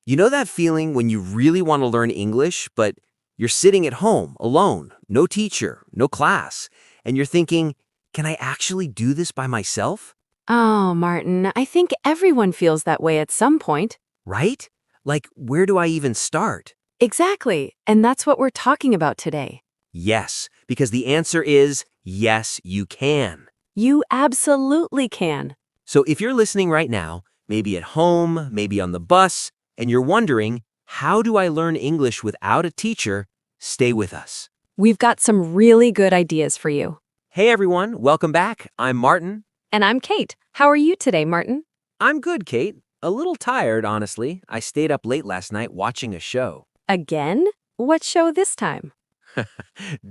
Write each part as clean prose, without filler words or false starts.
You know that feeling when you really want to learn English, but you're sitting at home alone, no teacher, no class, and you're thinking, can I actually do this by myself? Oh, Martin, I think everyone feels that way at some point. Right? Like, where do I even start? Exactly. And that's what we're talking about today. Yes, because the answer is yes, you can. You absolutely can. So if you're listening right now, maybe at home, maybe on the bus, and you're wondering, how do I learn English without a teacher? Stay with us. We've got some really good ideas for you. Hey everyone, welcome back. I'm Martin. And I'm Kate. How are you today, Martin? I'm good, Kate. A little tired, honestly. I stayed up late last night watching a show. Again? What show this time?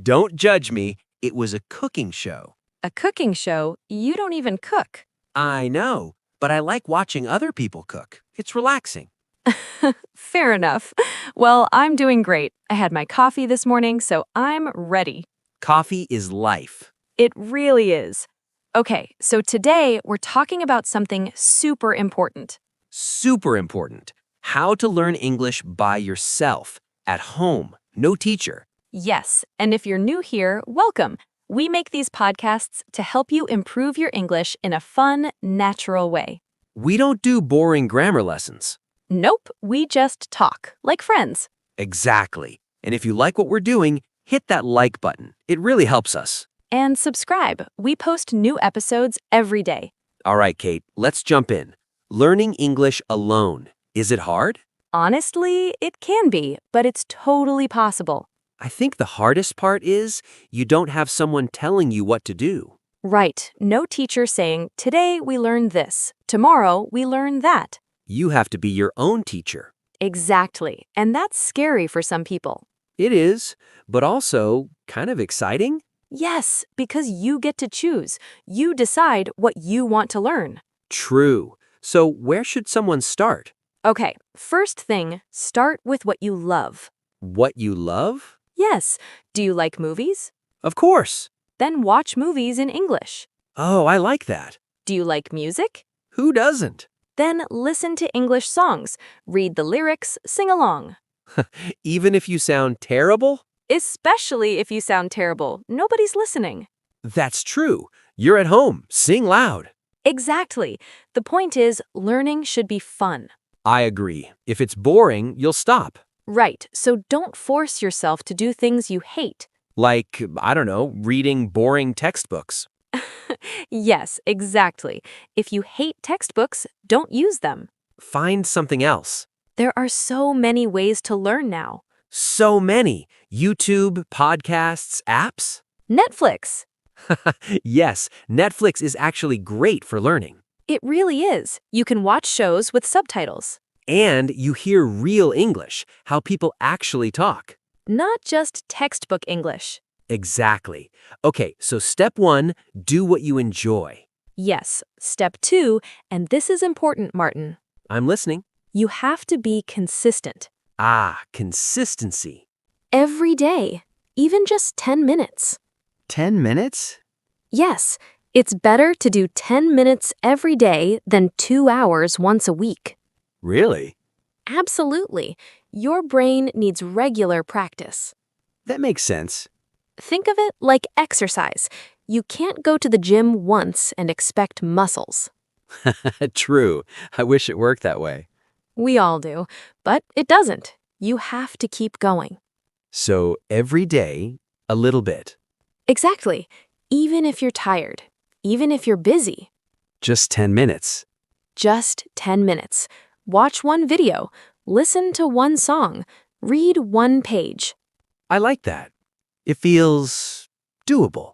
Don't judge me. It was a cooking show. A cooking show? You don't even cook. I know, but I like watching other people cook. It's relaxing. Fair enough. Well, I'm doing great. I had my coffee this morning, so I'm ready. Coffee is life. It really is. Okay, so today we're talking about something super important. Super important. How to learn English by yourself, at home, no teacher. Yes, and if you're new here, welcome. We make these podcasts to help you improve your English in a fun, natural way. We don't do boring grammar lessons. Nope, we just talk, like friends. Exactly. And if you like what we're doing, hit that like button. It really helps us. And subscribe. We post new episodes every day. All right, Kate, let's jump in. Learning English alone. Is it hard? Honestly, it can be, but it's totally possible. I think the hardest part is you don't have someone telling you what to do. Right, no teacher saying, today we learn this, tomorrow we learn that. You have to be your own teacher. Exactly, and that's scary for some people. It is, but also kind of exciting. Yes, because you get to choose. You decide what you want to learn. True. So where should someone start? Okay, first thing, start with what you love. What you love? Yes, do you like movies? Of course. Then watch movies in English. Oh, I like that. Do you like music? Who doesn't? Then listen to English songs, read the lyrics, sing along. Even if you sound terrible? Especially if you sound terrible, nobody's listening. That's true. You're at home. Sing loud. Exactly. The point is, learning should be fun. I agree. If it's boring, you'll stop. Right, so don't force yourself to do things you hate. Like, I don't know, reading boring textbooks. Yes, exactly. If you hate textbooks, don't use them. Find something else. There are so many ways to learn now. So many. YouTube, podcasts, apps. Netflix. Yes, Netflix is actually great for learning. It really is. You can watch shows with subtitles. And you hear real English, how people actually talk. Not just textbook English. Exactly. Okay, so step 1, do what you enjoy. Yes, step 2, and this is important, Martin. I'm listening. You have to be consistent. Ah, consistency. Every day, even just 10 minutes. 10 minutes? Yes, it's better to do 10 minutes every day than 2 hours once a week. Really? Absolutely. Your brain needs regular practice. That makes sense. Think of it like exercise. You can't go to the gym once and expect muscles. True. I wish it worked that way. We all do, but it doesn't. You have to keep going. So every day, a little bit. Exactly. Even if you're tired, even if you're busy, Just 10 minutes. just 10 minutes. Watch one video, listen to one song, read one page. I like that. It feels doable.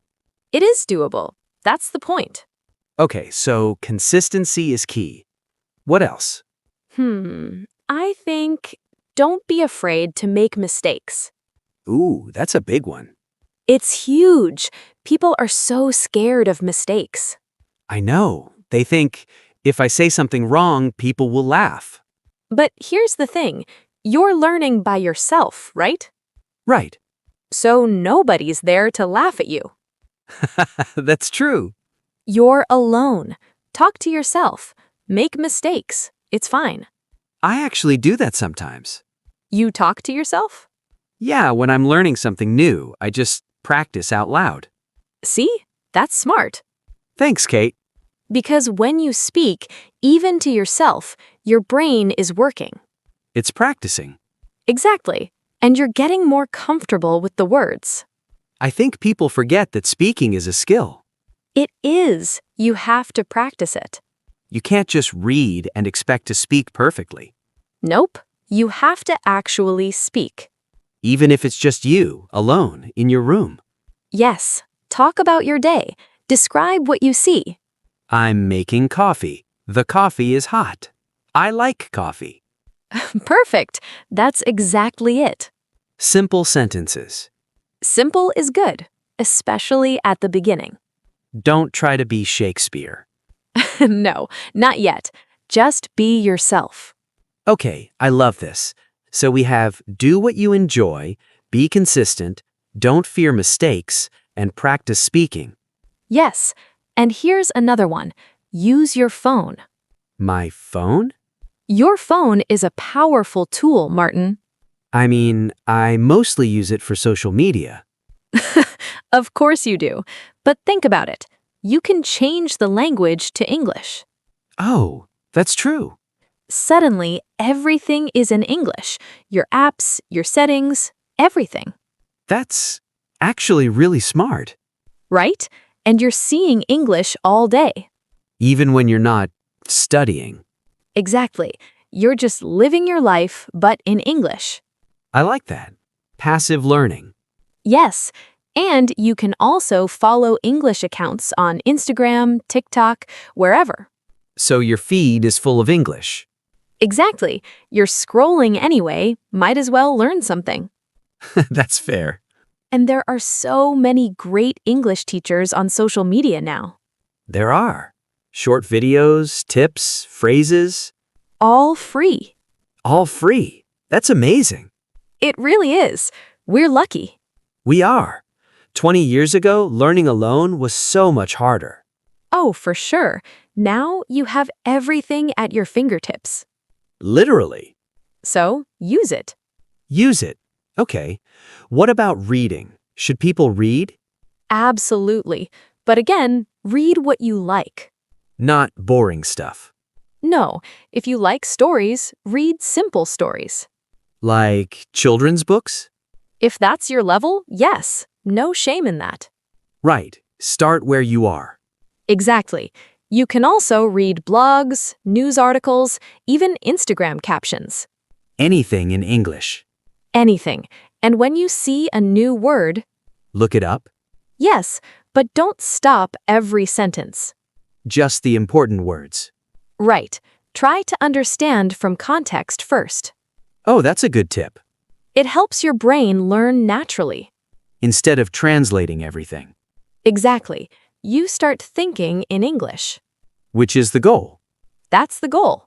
It is doable. That's the point. Okay, so consistency is key. What else? I think don't be afraid to make mistakes. Ooh, that's a big one. It's huge. People are so scared of mistakes. I know. They think, if I say something wrong, people will laugh. But here's the thing. You're learning by yourself, right? Right. So nobody's there to laugh at you. That's true. You're alone. Talk to yourself. Make mistakes. It's fine. I actually do that sometimes. You talk to yourself? Yeah, when I'm learning something new, I just practice out loud. See? That's smart. Thanks, Kate. Because when you speak, even to yourself, your brain is working. It's practicing. Exactly. And you're getting more comfortable with the words. I think people forget that speaking is a skill. It is. You have to practice it. You can't just read and expect to speak perfectly, Nope. You have to actually speak. even if it's just you, alone, in your room. Yes. Talk about your day. Describe what you see. I'm making coffee. The coffee is hot. I like coffee. Perfect. That's exactly it. Simple sentences. Simple is good, especially at the beginning. Don't try to be Shakespeare. No, not yet. Just be yourself. Okay, I love this. So we have do what you enjoy, be consistent, don't fear mistakes, and practice speaking. Yes. And here's another one. Use your phone. My phone? Your phone is a powerful tool, Martin. I mean, I mostly use it for social media. Of course you do. But think about it. You can change the language to English. Oh, that's true. Suddenly, everything is in English. Your apps, your settings, everything. That's actually really smart. Right? And you're seeing English all day. Even when you're not studying. Exactly. You're just living your life, but in English. I like that. Passive learning. Yes. And you can also follow English accounts on Instagram, TikTok, wherever. So your feed is full of English. Exactly. You're scrolling anyway, might as well learn something. That's fair. And there are so many great English teachers on social media now. There are. Short videos, tips, phrases, All free. all free. That's amazing. It really is. We're lucky. We are. 20 years ago, learning alone was so much harder. Oh, for sure. Now you have everything at your fingertips. Literally. So use it. Use it. Okay. What about reading? Should people read? Absolutely. But again, read what you like. Not boring stuff. No, if you like stories, read simple stories. Like children's books? If that's your level, yes, no shame in that. Right. Start where you are. Exactly. You can also read blogs, news articles, even Instagram captions. Anything in English. Anything. And when you see a new word, Look it up. yes, but don't stop every sentence. Just the important words. Right. Try to understand from context first. Oh, that's a good tip. It helps your brain learn naturally. Instead of translating everything. Exactly. You start thinking in English. Which is the goal. That's the goal.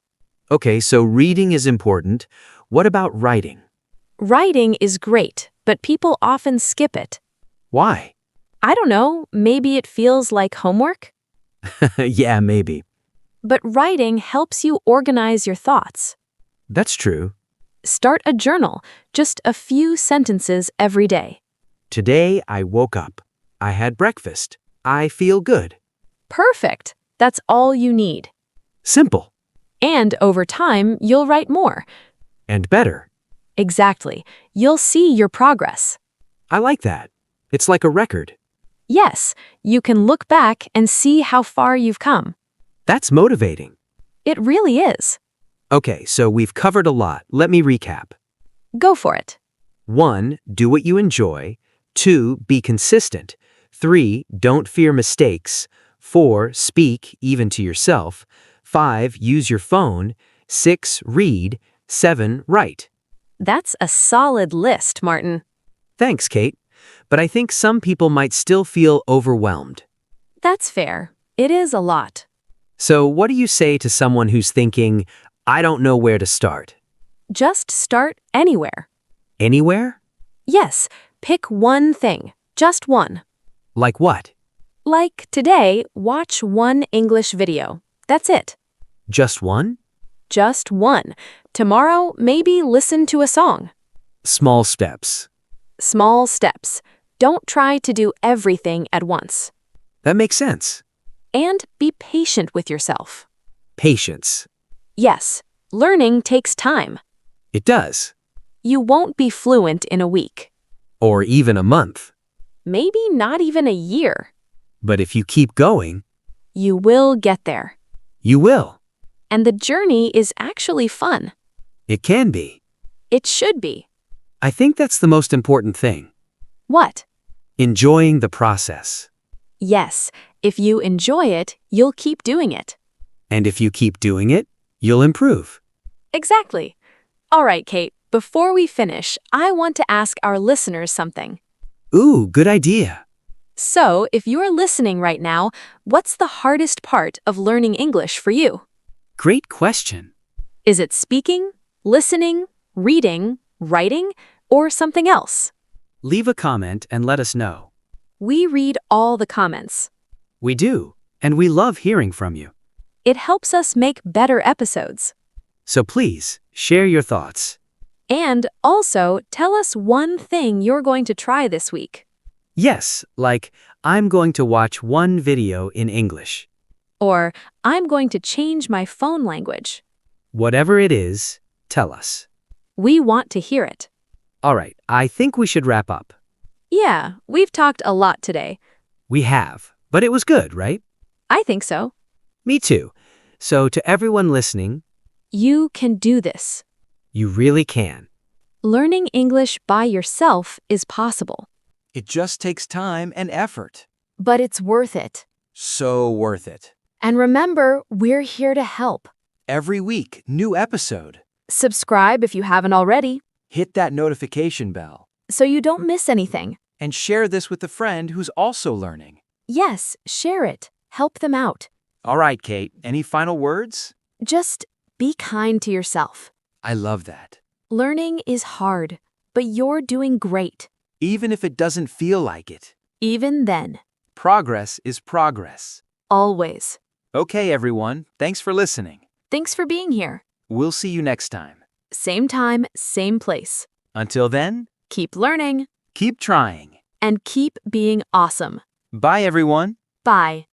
Okay, so reading is important. What about writing? Writing is great, but people often skip it. Why? I don't know, maybe it feels like homework? Yeah, maybe. But writing helps you organize your thoughts. That's true. Start a journal, just a few sentences every day. Today I woke up. I had breakfast. I feel good. Perfect. That's all you need. Simple. And over time, you'll write more. And better. Exactly. You'll see your progress. I like that. It's like a record. Yes, you can look back and see how far you've come. That's motivating. It really is. Okay, so we've covered a lot. Let me recap. Go for it. 1. Do what you enjoy. 2. Be consistent. 3. Don't fear mistakes. 4. Speak, even to yourself. 5. Use your phone. 6. Read. 7. Write. That's a solid list, Martin. Thanks, Kate. But I think some people might still feel overwhelmed. That's fair. It is a lot. So what do you say to someone who's thinking, I don't know where to start? Just start anywhere. Anywhere? Yes, pick one thing. Just one. Like what? Like today, watch one English video. That's it. Just one? Just one. Tomorrow, maybe listen to a song. Small steps. Small steps. Don't try to do everything at once. That makes sense. And be patient with yourself. Patience. Yes, learning takes time. It does. You won't be fluent in a week. Or even a month. Maybe not even a year. But if you keep going, You will get there. you will. And the journey is actually fun. It can be. It should be. I think that's the most important thing. What? Enjoying the process. Yes, if you enjoy it, you'll keep doing it. And if you keep doing it, you'll improve. Exactly. All right, Kate, before we finish, I want to ask our listeners something. Ooh, good idea. So, if you're listening right now, what's the hardest part of learning English for you? Great question. Is it speaking, listening, reading, writing, or something else? Leave a comment and let us know. We read all the comments. We do, and we love hearing from you. It helps us make better episodes. So please, share your thoughts. And also, tell us one thing you're going to try this week. Yes, like, I'm going to watch one video in English. Or, I'm going to change my phone language. Whatever it is, tell us. We want to hear it. All right, I think we should wrap up. Yeah, we've talked a lot today. We have, but it was good, right? I think so. Me too. So to everyone listening, You can do this. you really can. Learning English by yourself is possible. It just takes time and effort. But it's worth it. So worth it. And remember, we're here to help. Every week, new episode. Subscribe if you haven't already, Hit that notification bell. so you don't miss anything. And share this with a friend who's also learning. Yes, share it. Help them out. All right, Kate, any final words? Just be kind to yourself. I love that. Learning is hard, but you're doing great. Even if it doesn't feel like it. Even then. Progress is progress. Always. Okay, everyone, thanks for listening. Thanks for being here. We'll see you next time. Same time, same place. Until then, Keep learning keep trying. and keep being awesome. Bye, everyone. Bye.